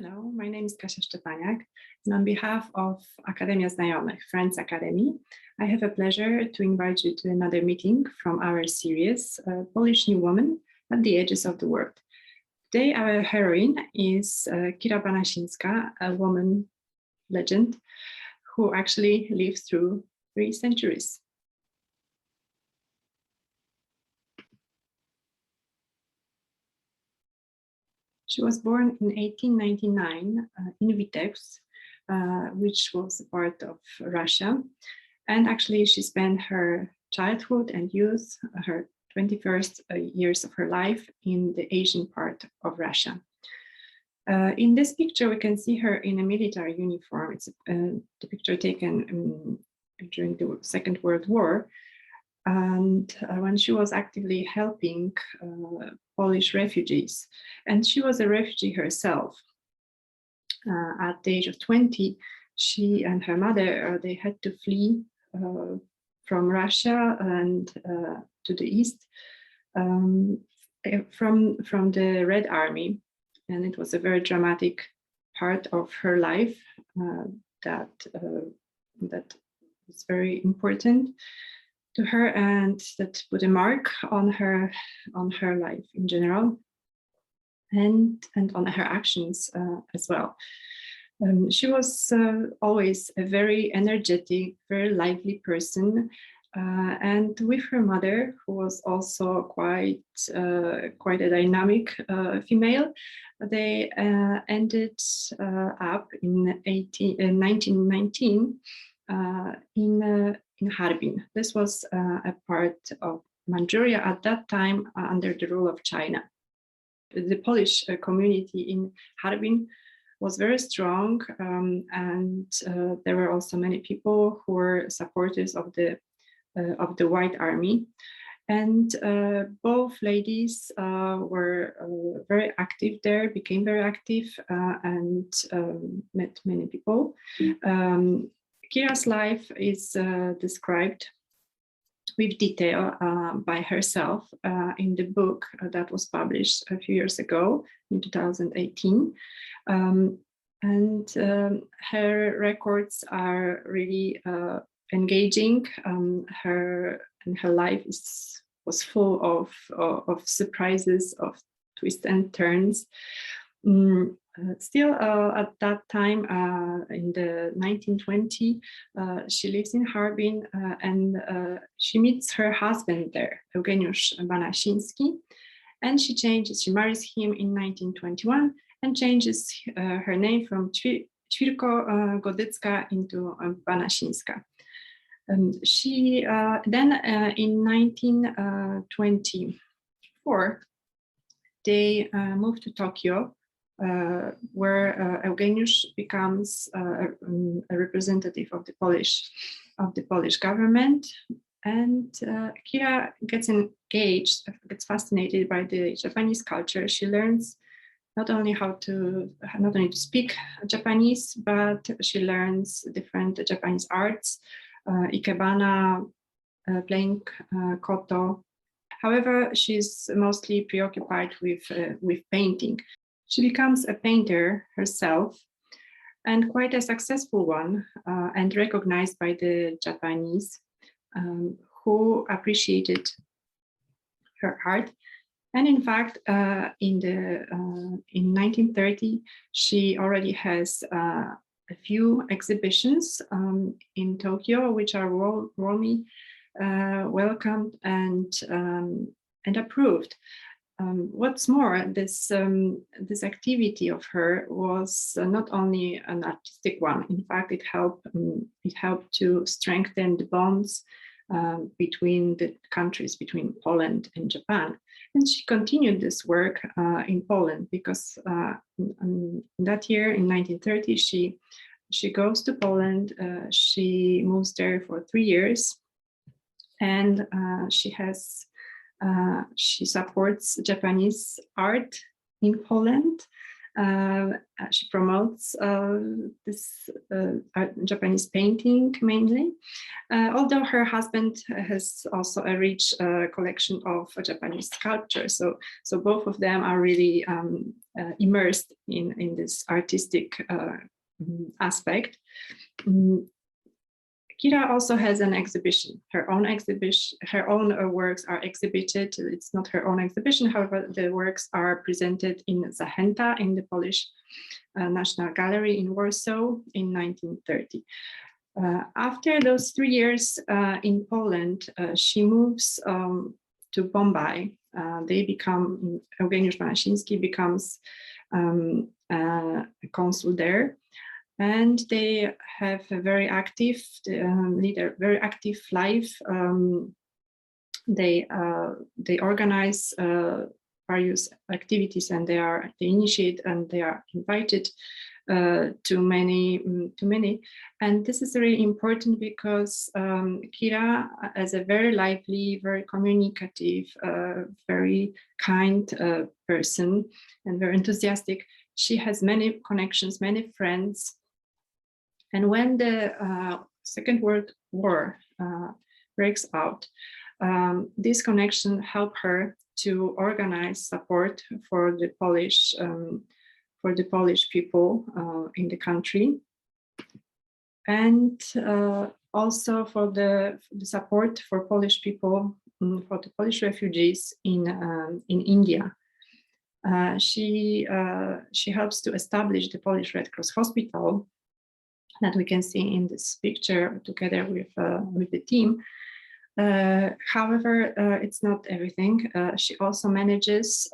Hello, my name is Kasia Szczepaniak, and on behalf of Akademia Znajomych, Friends Academy, I have a pleasure to invite you to another meeting from our series, Polish New Woman at the Edges of the World. Today, our heroine is Kira Banasińska, a woman legend who actually lived through 3 centuries. She was born in 1899 in Vitebsk, which was a part of Russia. And actually she spent her childhood and youth, her 21st years of her life in the Asian part of Russia. In this picture, we can see her in a military uniform. It's the picture taken during the Second World War. And when she was actively helping Polish refugees, and she was a refugee herself. At the age of 20, she and her mother, they had to flee from Russia and to the east from the Red Army. And it was a very dramatic part of her life that was very important to her, and that put a mark on her life in general, and on her actions as well. She was always a very energetic, very lively person, and with her mother, who was also quite a dynamic female, they ended up in 1919 in Harbin. This was a part of Manchuria at that time under the rule of China. The Polish community in Harbin was very strong, and there were also many people who were supporters of the White Army. And both ladies were very active there, became very active, and met many people. Kira's life is described with detail by herself in the book that was published a few years ago in 2018. Her records are really engaging. Her life was full of surprises, of twists and turns. Still, at that time, in the 1920, she lives in Harbin, and she meets her husband there, Eugeniusz Banasiński, and she marries him in 1921 and changes her name from Ćwirko-Godycka into Banasińska. She then in 1924, they moved to Tokyo, where Eugeniusz becomes a representative of the Polish government, and Kira gets engaged, gets fascinated by the Japanese culture. She learns not only to speak Japanese, but she learns different Japanese arts, ikebana, playing koto. However, she's mostly preoccupied with painting. She becomes a painter herself, and quite a successful one, and recognized by the Japanese, who appreciated her art. And in fact, in 1930, she already has a few exhibitions in Tokyo, which are warmly welcomed and approved. What's more, this activity of her was not only an artistic one. In fact, it helped to strengthen the bonds between the countries, between Poland and Japan. And she continued this work in Poland, because in that year, in 1930, she goes to Poland. She moves there for 3 years, and she supports Japanese art in Poland, She promotes this Japanese painting mainly, although her husband has also a rich collection of Japanese sculpture. So both of them are really immersed in this artistic aspect. Kira also has an exhibition, her own works are exhibited. It's not her own exhibition, however, the works are presented in Zachęta in the Polish National Gallery in Warsaw in 1930. After those 3 years in Poland, she moves to Bombay. Eugeniusz Banasiński becomes a consul there. And they have a very active, lead a very active life. They organize various activities, and they initiate and they are invited to many. And this is really important because Kira, as a very lively, very communicative, very kind person, and very enthusiastic, she has many connections, many friends. And when the Second World War breaks out, this connection helped her to organize support for the Polish people in the country, and also for the support for Polish people, for the Polish refugees in India. She helps to establish the Polish Red Cross Hospital that we can see in this picture together with the team. However, it's not everything. She also manages,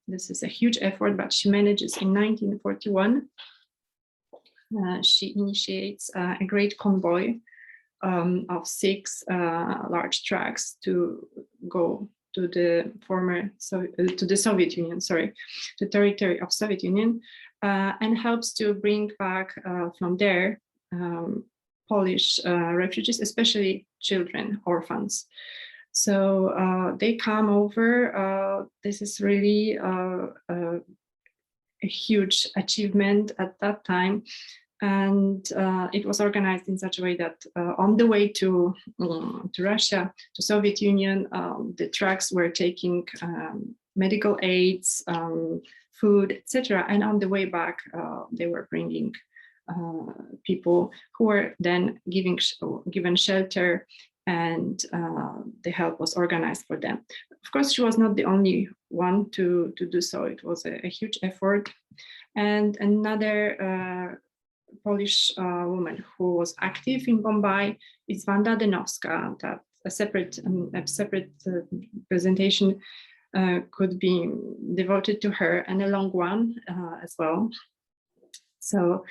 this is a huge effort, but she manages in 1941, she initiates a great convoy of 6 large trucks to go to the Soviet Union, the territory of Soviet Union, and helps to bring back from there Polish refugees, especially children, orphans. So they come over. This is really a huge achievement at that time. And it was organized in such a way that on the way to Russia, to Soviet Union, the trucks were taking medical aids, food, etc. And on the way back, they were bringing people who were then given shelter, and the help was organized for them. Of course, she was not the only one to do so. It was a huge effort. And another Polish woman who was active in Bombay is Wanda Denowska. That a separate presentation could be devoted to her, and a long one as well. So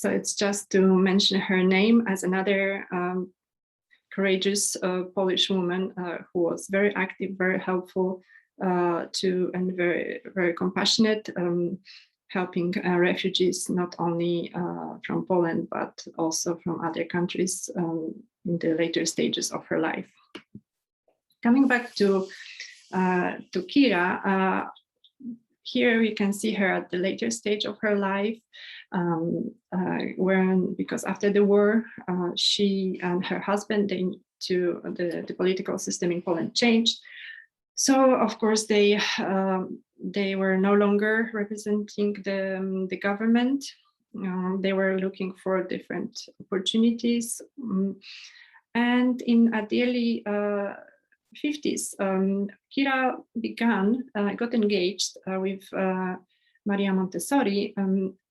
it's just to mention her name as another courageous Polish woman who was very active, very helpful and very, very compassionate, helping refugees not only from Poland, but also from other countries in the later stages of her life. Coming back to Kira, here we can see her at the later stage of her life, because after the war, she and her husband, the political system in Poland changed. So of course they were no longer representing the government. They were looking for different opportunities, and at the early 50s, Kira got engaged with Maria Montessori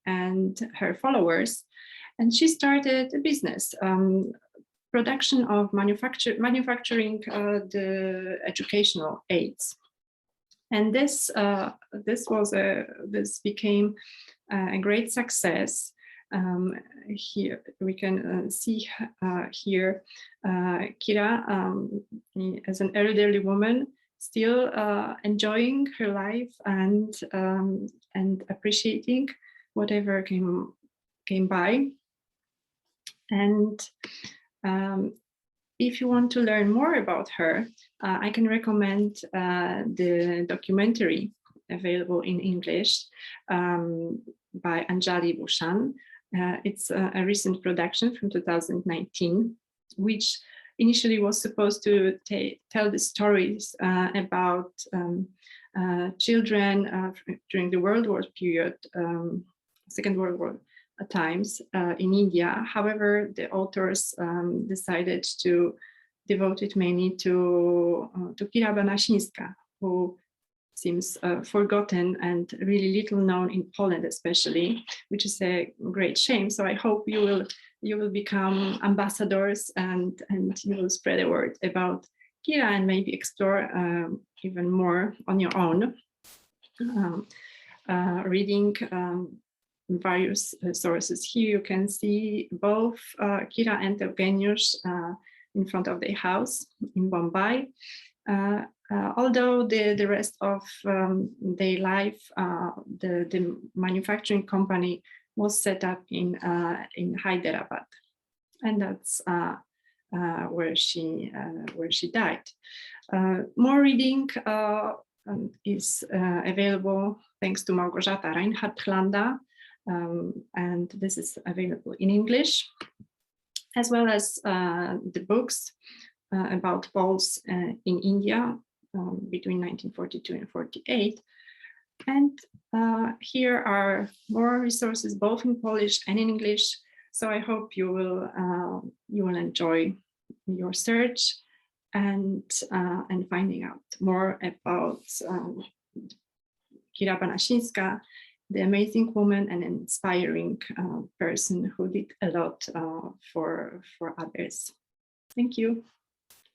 and her followers, and she started a business. Production of manufacturing the educational aids, and this became a great success. Here we can see here Kira as an elderly woman, still enjoying her life and appreciating whatever came by. And if you want to learn more about her, I can recommend the documentary available in English by Anjali Bhushan. It's a recent production from 2019, which initially was supposed to tell the stories about children during the World War period, Second World War times in India. However, the authors decided to devote it mainly to Kira Banasińska, who seems forgotten and really little known in Poland, especially, which is a great shame. So I hope you will become ambassadors and you will spread the word about Kira and maybe explore even more on your own, reading various sources. Here you can see both Kira and Eugeniusz in front of their house in Bombay. Although the rest of their life, the manufacturing company was set up in Hyderabad, and that's where she died. More reading is available thanks to Małgorzata Reinhardt-Landa, and this is available in English, as well as the books about Poles in India between 1942 and 48. And here are more resources, both in Polish and in English. So I hope you will enjoy your search and finding out more about Kira Banasińska, the amazing woman and inspiring person who did a lot for others. Thank you.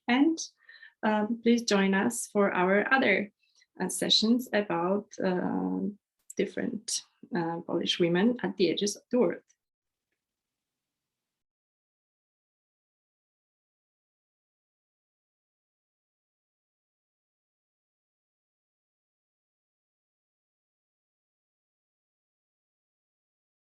And please join us for our other sessions about different Polish women at the edges of the world.